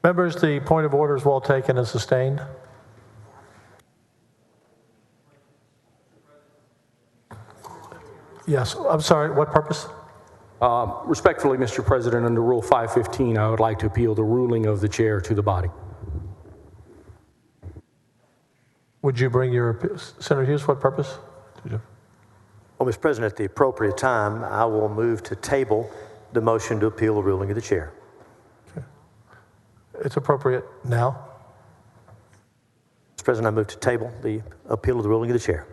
Members, the point of order is well taken and sustained. Yes, I'm sorry, what purpose? Respectfully, Mr. President, under Rule 515, I would like to appeal the ruling of the chair to the body. Would you bring your, Senator Hughes, what purpose? Well, Mr. President, at the appropriate time, I will move to table the motion to appeal the ruling of the chair. Okay. It's appropriate now. Mr. President, I move to table the appeal of the ruling of the chair.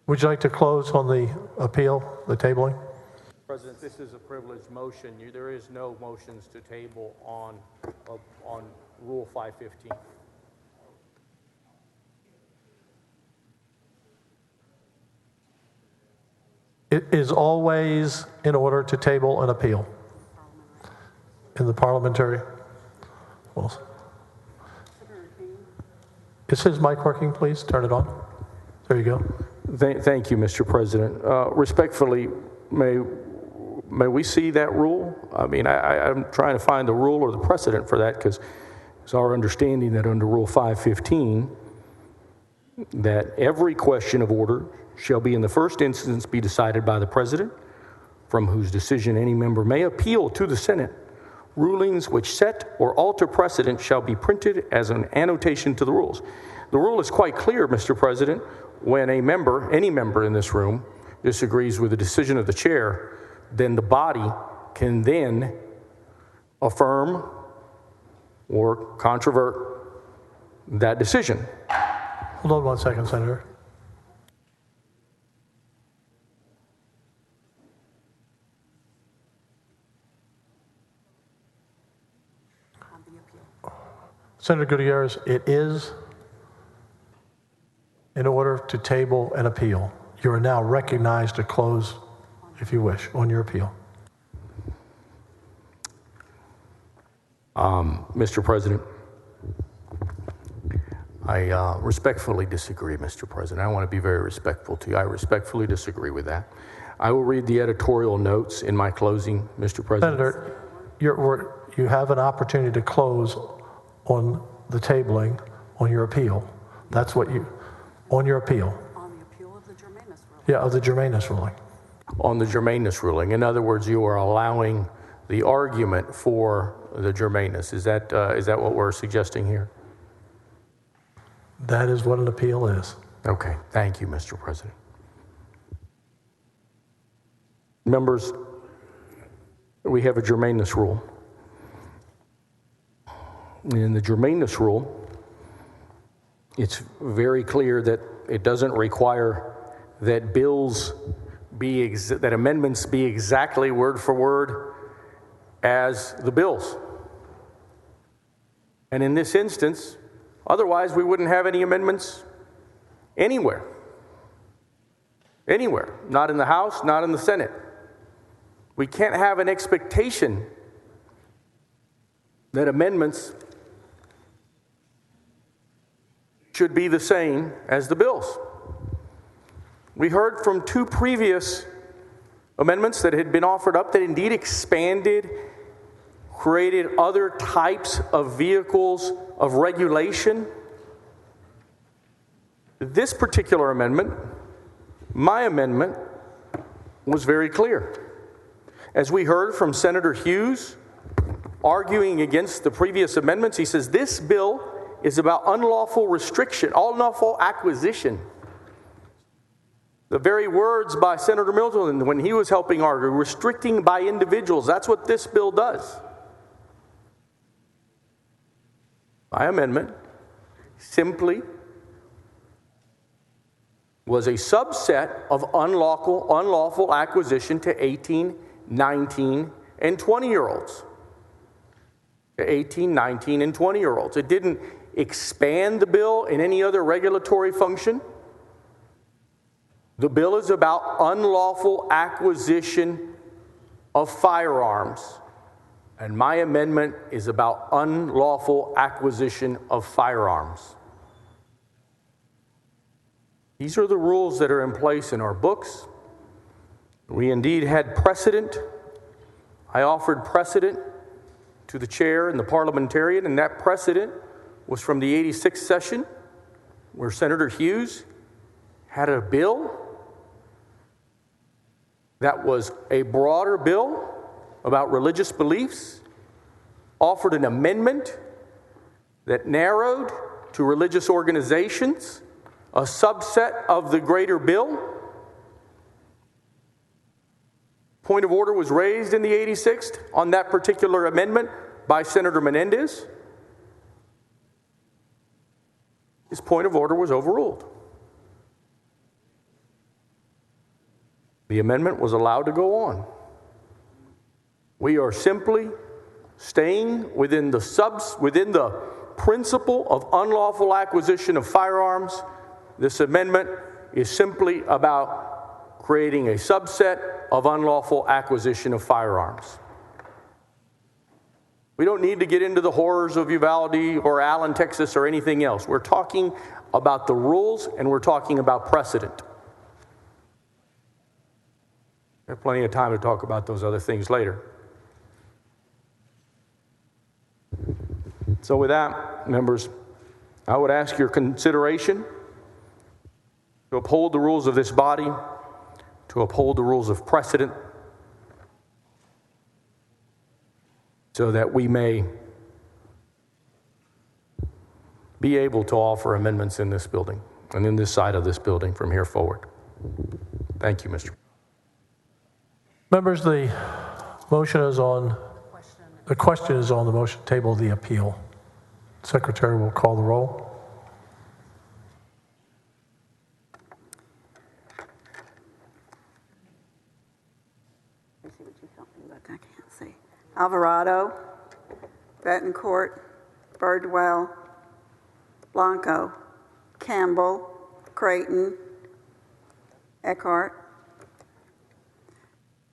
Would you like to close on the appeal, the tabling? President, this is a privileged motion. There is no motions to table on Rule 515. It is always in order to table an appeal in the parliamentary rules. Is his mic working, please? Turn it on. There you go. Thank you, Mr. President. Respectfully, may we see that rule? I mean, I'm trying to find the rule or the precedent for that, because it's our understanding that under Rule 515, that every question of order shall be in the first instance be decided by the president, from whose decision any member may appeal to the Senate. Rulings which set or alter precedent shall be printed as an annotation to the rules. The rule is quite clear, Mr. President. When a member, any member in this room, disagrees with the decision of the chair, then the body can then affirm or controvert that decision. Hold on 1 second, Senator. Senator Gutierrez, it is in order to table an appeal. You are now recognized to close, if you wish, on your appeal. Mr. President, I respectfully disagree, Mr. President. I want to be very respectful to you. I respectfully disagree with that. I will read the editorial notes in my closing, Mr. President. Senator, you have an opportunity to close on the tabling on your appeal. That's what you, on your appeal. On the appeal of the germaneness ruling. Yeah, of the germaneness ruling. On the germaneness ruling. In other words, you are allowing the argument for the germaneness. Is that what we're suggesting here? That is what an appeal is. Okay, thank you, Mr. President. Members, we have a germaneness rule. In the germaneness rule, it's very clear that it doesn't require that bills be, that amendments be exactly word for word as the bills. And in this instance, otherwise we wouldn't have any amendments anywhere. Anywhere. Not in the House, not in the Senate. We can't have an expectation that amendments should be the same as the bills. We heard from two previous amendments that had been offered up that indeed expanded, created other types of vehicles of regulation. This particular amendment, my amendment, was very clear. As we heard from Senator Hughes arguing against the previous amendments, he says this bill is about unlawful restriction, unlawful acquisition. The very words by Senator Milton when he was helping argue, restricting by individuals, that's what this bill does. My amendment simply was a subset of unlawful acquisition to 18, 19, and 20-year-olds. 18, 19, and 20-year-olds. It didn't expand the bill in any other regulatory function. The bill is about unlawful acquisition of firearms, and my amendment is about unlawful acquisition of firearms. These are the rules that are in place in our books. We indeed had precedent I offered precedent to the chair and the parliamentarian, and that precedent was from the 86th session, where Senator Hughes had a bill that was a broader bill about religious beliefs, offered an amendment that narrowed to religious organizations, a subset of the greater bill. Point of order was raised in the 86th on that particular amendment by Senator Menendez. His point of order was overruled. The amendment was allowed to go on. We are simply staying within the principle of unlawful acquisition of firearms. This amendment is simply about creating a subset of unlawful acquisition of firearms. We don't need to get into the horrors of Uvalde or Allen, Texas, or anything else. We're talking about the rules, and we're talking about precedent. We have plenty of time to talk about those other things later. So with that, members, I would ask your consideration to uphold the rules of this body, to uphold the rules of precedent, so that we may be able to offer amendments in this building and in this side of this building from here forward. Thank you, Mr. Members, the motion is on, the question is on the motion table, the appeal. Secretary will call the roll. Let me see what you helped me look. I can't see. Alvarado, Betancourt, Birdwell, Blanco, Campbell, Creighton, Eckhart,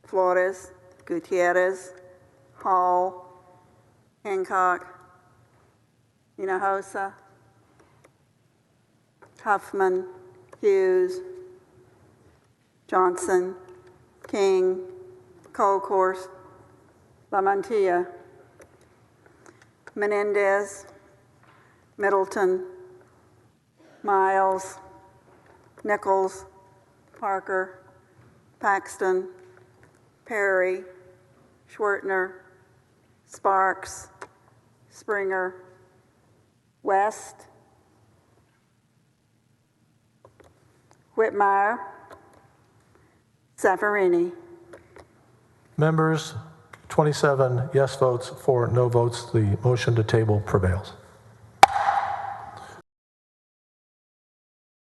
Flores, Gutierrez, Hall, Hancock, Hinojosa, Huffman, Hughes, Johnson, King, Colcourse, La Mantilla, Menendez, Middleton, Miles, Nichols, Parker, Paxton, Perry, Schwertner, Sparks, Springer, West, Whitmire, Zaffarini. Members, 27 yes votes, 4 no votes. The motion to table prevails.